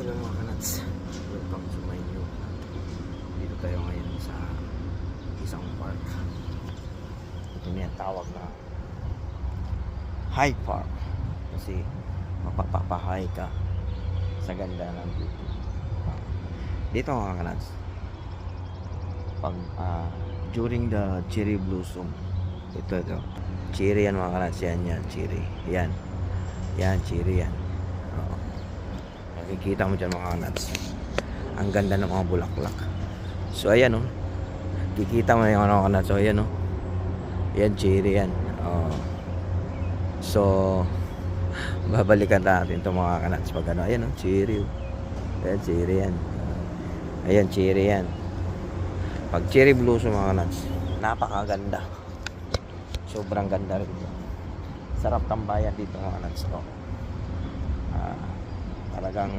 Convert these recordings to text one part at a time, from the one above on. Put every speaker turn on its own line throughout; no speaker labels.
Ayun mga kanats, welcome to my new. Dito tayo ngayon sa isang park. Ito niya tawag na high park kasi mapapapahay ka sa ganda ng beauty. Dito mga kanats, pag during the cherry blossom, ito cherry yan mga kanats, yan cherry, yan cherry yan. Nakikita mo dyan mga kanats, ang ganda ng mga bulaklak. So ayan o, kikita mo yung mga kanats. So ayan o, yan cherry yan. So babalikan natin itong mga kanats pag ano. Ayan o, cherry o. Ayan cherry yan. Ayan cherry yan. Pag cherry blossom mga kanats, napakaganda. Sobrang ganda rin. Sarap tambayan dito mga kanats. Talagang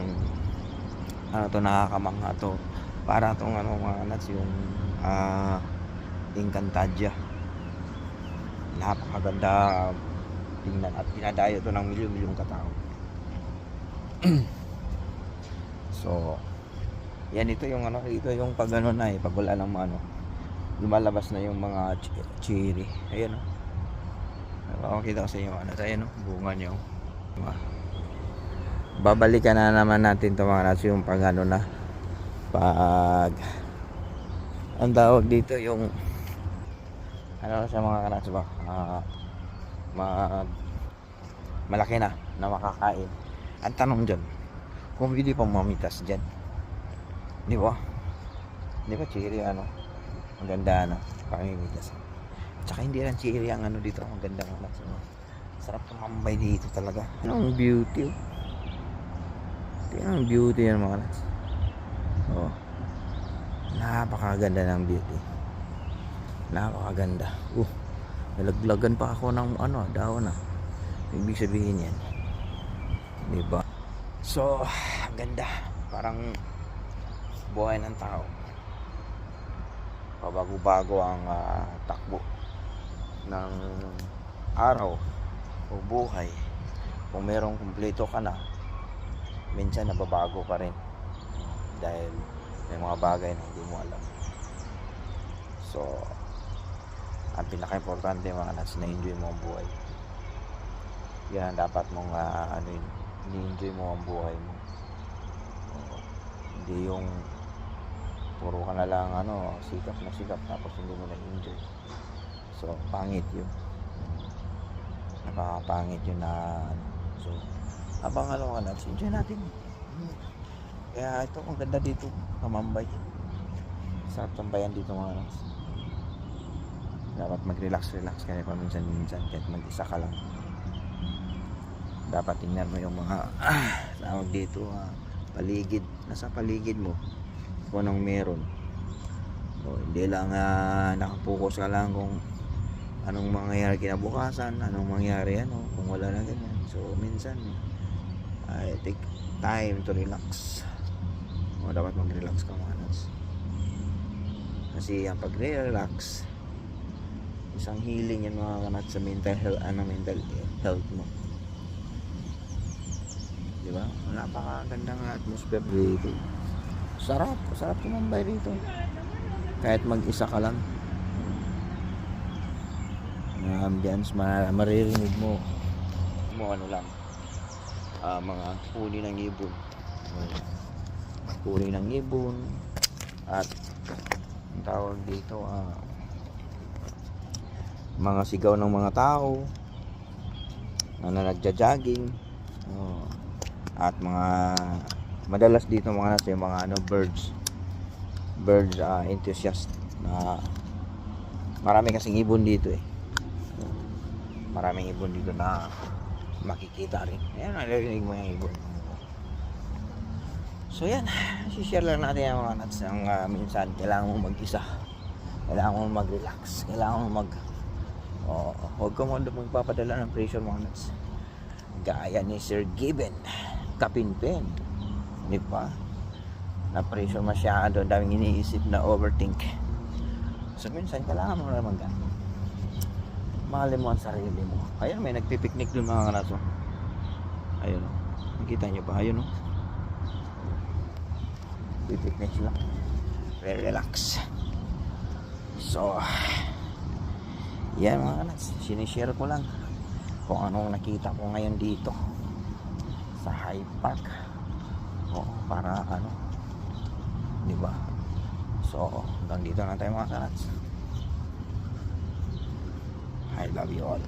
nakakamangha to. Para tong mga nuts, yung Encantadia. Napakaganda tingnan at dinadayo to ng milyon-milyong katao. So yan, ito yung ito yung pag pag wala ng lumalabas na yung mga cherry. Ayan makikita ko sa inyo ayan bunga niyo. Babalikan na naman natin ito mga kanats, yung pag pag ang tawag dito yung sa mga kanats ba, malaki na makakain. Ang tanong dyan, kung hindi pa mamitas dyan, di ba cherry ang ganda pamimitas. Tsaka hindi lang cherry ang dito, ang ganda ng kanats. Sarap tumambay dito talaga. Ang beauty. Tingnan ang beauty yan mga kanats. Napakaganda ng beauty. Napakaganda. Nalaglagan pa ako ng daon ibig sabihin yan, diba? So ang ganda, parang buhay ng tao. Pabago-bago ang takbo ng araw o buhay. Kung merong kumpleto ka na, minsan nababago pa rin dahil may mga bagay na hindi mo alam. So ang pinaka-importante mga kanats, na-enjoy mo ang buhay. Yan ang dapat mong ni-enjoy mo ang buhay mo. Hindi yung puro ka na lang sikap na sikap tapos hindi mo na-enjoy. So pangit yun, napakapangit yun so habang kanats, enjoy natin. Kaya ito, ang ganda dito kamambay. Sarap tambayan dito mga kanats. Dapat mag-relax kaya paminsan-minsan kahit mag-isa ka lang. Dapat tingnan mo yung mga tawag dito, paligid. Nasa paligid mo kung anong meron. Hindi lang nakapokus ka lang kung anong mangyayari kinabukasan, anong mangyayari kung wala na ganyan. So minsan take time to relax. Dapat mag-relax ka mga kanats. Kasi ang pag-relax, isang healing yan mga kanats sa mental health mo. Diba? Napakaganda ng atmosphere dito. Sarap tumambay dito. Kahit mag-isa ka lang. Ang ambience, maririnig mo mga huni ng ibon. Huni ng ibon at ang tawag dito mga sigaw ng mga tao na nagja-jogging, at mga madalas dito mga nasa yung mga birds enthusiast na marami kasing ibon dito maraming ibon dito na makikita rin. Ayan, narinig mo yung ibon. So yan, share lang natin yung mga nuts. Minsan kailangan mo mag-isa, kailangan mo mag-relax, kailangan mo huwag ka magpapadala ng pressure mga nuts. Gaya ni Sir Given Kapinpen, di ba? Na pressure masyado, daming iniisip na overthink. So minsan kailangan mo naman mahalin mo ang sarili mo. Ayun, may nagpipiknik dun mga kanaso. Ayun, nakita nyo ba? Ayun Pipiknik lang. Relax. So, yan mga kanats. Sinishare ko lang kung anong nakita ko ngayon dito sa Hyde Park. O, para ano, di ba? So, hanggang dito na tayo mga kanats. I love you all.